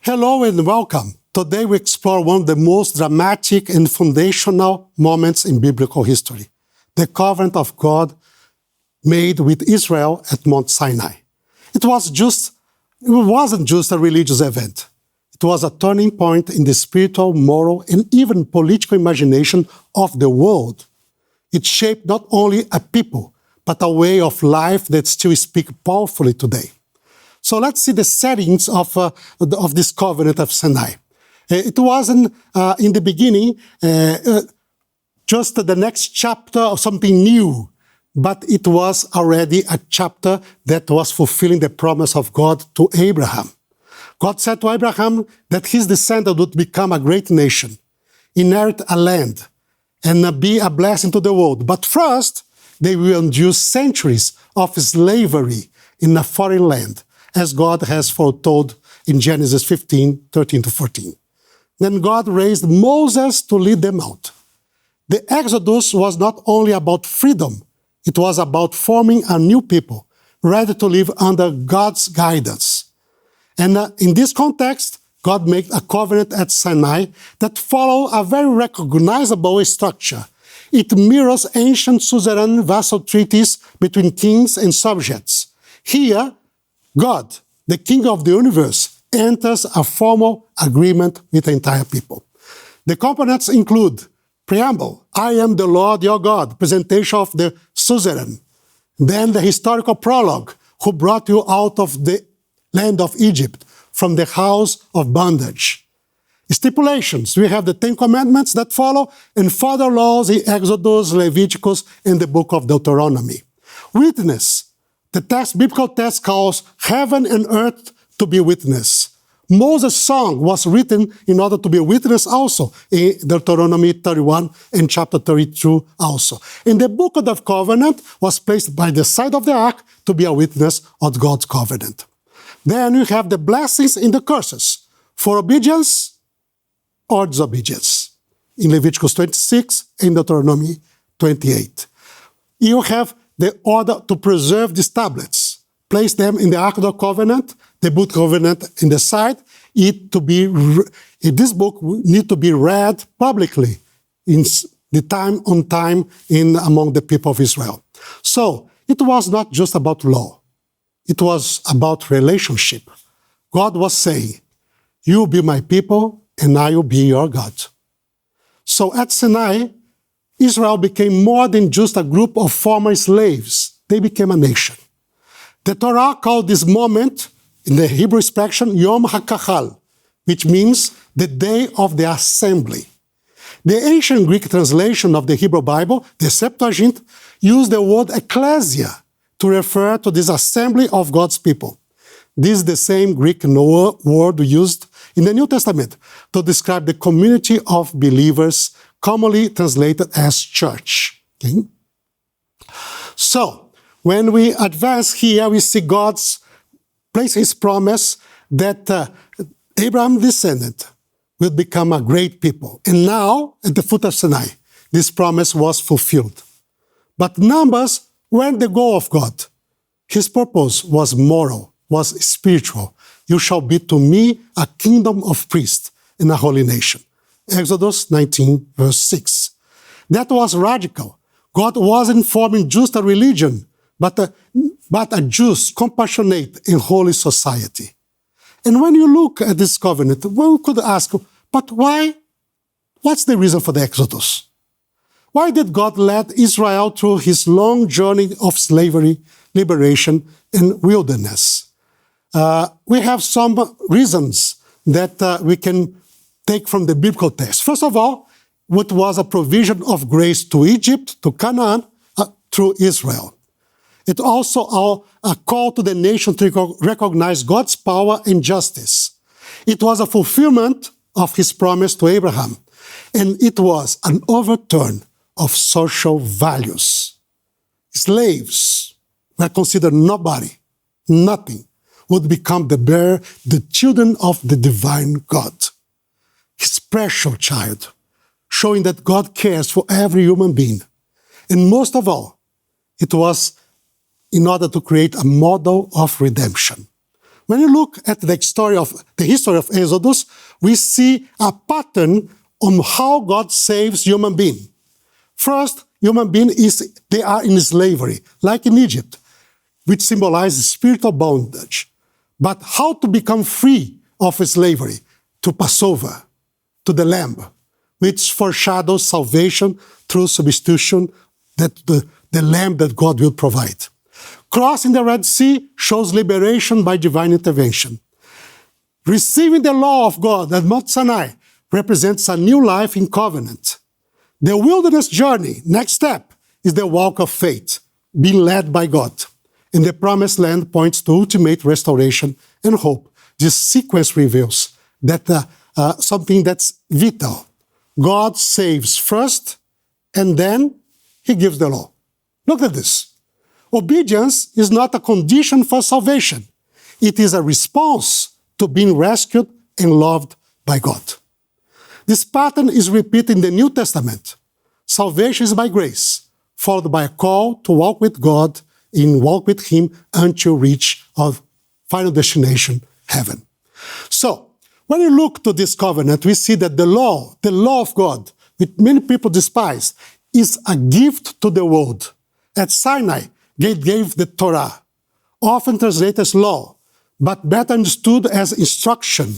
Hello and welcome. Today we explore one of the most dramatic and foundational moments in biblical history, the covenant of God made with Israel at Mount Sinai. It wasn't just a religious event. It was a turning point in the spiritual, moral, and even political imagination of the world. It shaped not only a people, but a way of life that still speaks powerfully today. So let's see the settings of this covenant of Sinai. It wasn't in the beginning just the next chapter or something new, but it was already a chapter that was fulfilling the promise of God to Abraham. God said to Abraham that his descendant would become a great nation, inherit a land, and be a blessing to the world. But first, they will endure centuries of slavery in a foreign land, as God has foretold in Genesis 15, 13 to 14. Then God raised Moses to lead them out. The Exodus was not only about freedom, it was about forming a new people, ready to live under God's guidance. And in this context, God made a covenant at Sinai that followed a very recognizable structure. It mirrors ancient suzerain vassal treaties between kings and subjects. Here, God, the King of the universe, enters a formal agreement with the entire people. The components include preamble, I am the Lord your God, presentation of the suzerain. Then the historical prologue, who brought you out of the land of Egypt, from the house of bondage. Stipulations, we have the Ten Commandments that follow, and further laws in Exodus, Leviticus, and the book of Deuteronomy. Witness, the biblical text calls heaven and earth to be witness. Moses' song was written in order to be a witness also in Deuteronomy 31 and chapter 32 also. And the book of the covenant was placed by the side of the ark to be a witness of God's covenant. Then you have the blessings and the curses for obedience or disobedience in Leviticus 26 and Deuteronomy 28. You have the order to preserve these tablets, place them in the Ark of the Covenant, the book covenant in the side. This book need to be read publicly in the time on time among the people of Israel. So it was not just about law. It was about relationship. God was saying, you will be my people and I will be your God. So at Sinai, Israel became more than just a group of former slaves. They became a nation. The Torah called this moment, in the Hebrew expression, Yom HaQahal, which means the day of the assembly. The ancient Greek translation of the Hebrew Bible, the Septuagint, used the word ecclesia to refer to this assembly of God's people. This is the same Greek word used in the New Testament to describe the community of believers, commonly translated as church. Okay? So, when we advance here, we see God's place his promise that Abraham's descendant will become a great people. And now, at the foot of Sinai, this promise was fulfilled. But numbers weren't the goal of God. His purpose was moral, was spiritual. You shall be to me a kingdom of priests and a holy nation. Exodus 19, verse 6. That was radical. God wasn't forming just a religion, but a just, compassionate, and holy society. And when you look at this covenant, one could ask, but why? What's the reason for the Exodus? Why did God lead Israel through his long journey of slavery, liberation, and wilderness? We have some reasons that we can take from the biblical text. First of all, it was a provision of grace to Egypt, to Canaan, through Israel. It also a call to the nation to recognize God's power and justice. It was a fulfillment of his promise to Abraham, and it was an overturn of social values. Slaves were considered nobody, nothing, would become the children of the divine God, his special child, showing that God cares for every human being. And most of all, it was in order to create a model of redemption. when you look at the history of Exodus, we see a pattern on how God saves human beings. First, human beings, they are in slavery, like in Egypt, which symbolizes spiritual bondage. But how to become free of slavery? To Passover, to the Lamb, which foreshadows salvation through substitution, that the Lamb that God will provide. Crossing the Red Sea shows liberation by divine intervention. Receiving the law of God at Mount Sinai represents a new life in covenant. The wilderness journey, next step, is the walk of faith, being led by God. And the promised land points to ultimate restoration and hope. This sequence reveals that something that's vital. God saves first, and then he gives the law. Look at this. Obedience is not a condition for salvation. It is a response to being rescued and loved by God. This pattern is repeated in the New Testament. Salvation is by grace, followed by a call to walk with God and walk with him until reach our final destination, heaven. So, when you look to this covenant, we see that the law of God, which many people despise, is a gift to the world. At Sinai, God gave the Torah, often translated as law, but better understood as instruction,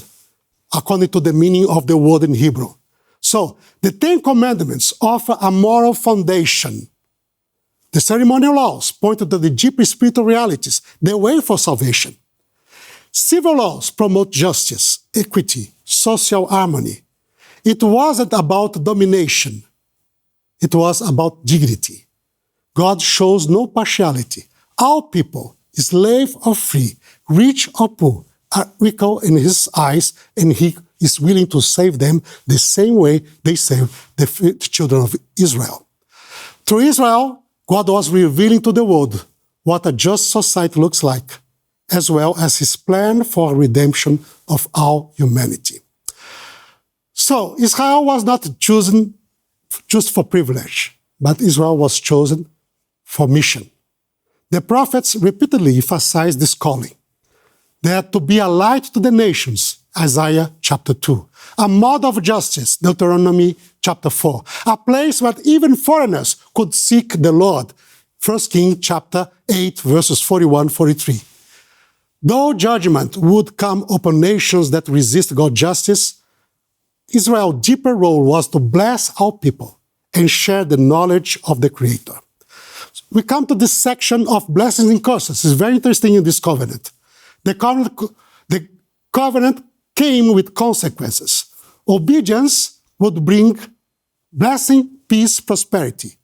according to the meaning of the word in Hebrew. So, the Ten Commandments offer a moral foundation. The ceremonial laws point to the deep spiritual realities, the way for salvation. Civil laws promote justice, equity, social harmony. It wasn't about domination. It was about dignity. God shows no partiality. All people, slave or free, rich or poor, are equal in his eyes, and he is willing to save them the same way they saved the children of Israel. Through Israel, God was revealing to the world what a just society looks like, as well as his plan for redemption of all humanity. So, Israel was not chosen just for privilege, but Israel was chosen for mission. The prophets repeatedly emphasized this calling. They are to be a light to the nations, Isaiah chapter 2. A model of justice, Deuteronomy chapter 4. A place where even foreigners could seek the Lord, 1 Kings chapter 8, verses 41-43. Though judgment would come upon nations that resist God's justice, Israel's deeper role was to bless all people and share the knowledge of the Creator. We come to this section of blessings and curses. It's very interesting in this covenant. The covenant came with consequences. Obedience would bring blessing, peace, prosperity,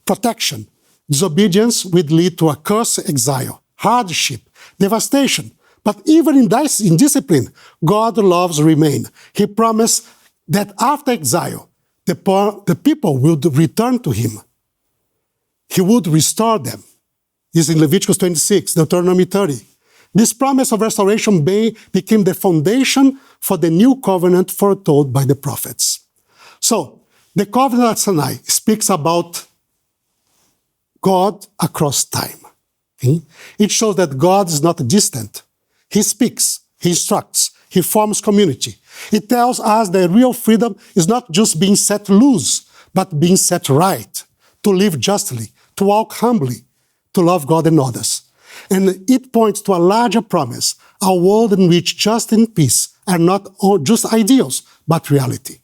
protection. Disobedience would lead to a curse, exile, hardship, devastation. But even in discipline, God's loves remain. He promised that after exile, the people would return to him. He would restore them. This is in Leviticus 26, Deuteronomy 30. This promise of restoration became the foundation for the new covenant foretold by the prophets. So, the covenant at Sinai speaks about God across time. Okay? It shows that God is not distant. He speaks, he instructs, he forms community. It tells us that real freedom is not just being set loose, but being set right, to live justly, to walk humbly, to love God and others. And it points to a larger promise, a world in which justice and peace are not just ideals, but reality.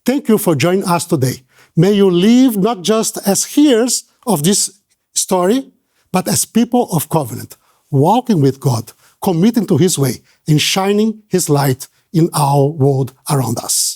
Thank you for joining us today. May you live not just as hearers of this story, but as people of covenant, walking with God, committing to his way, and shining his light in our world around us.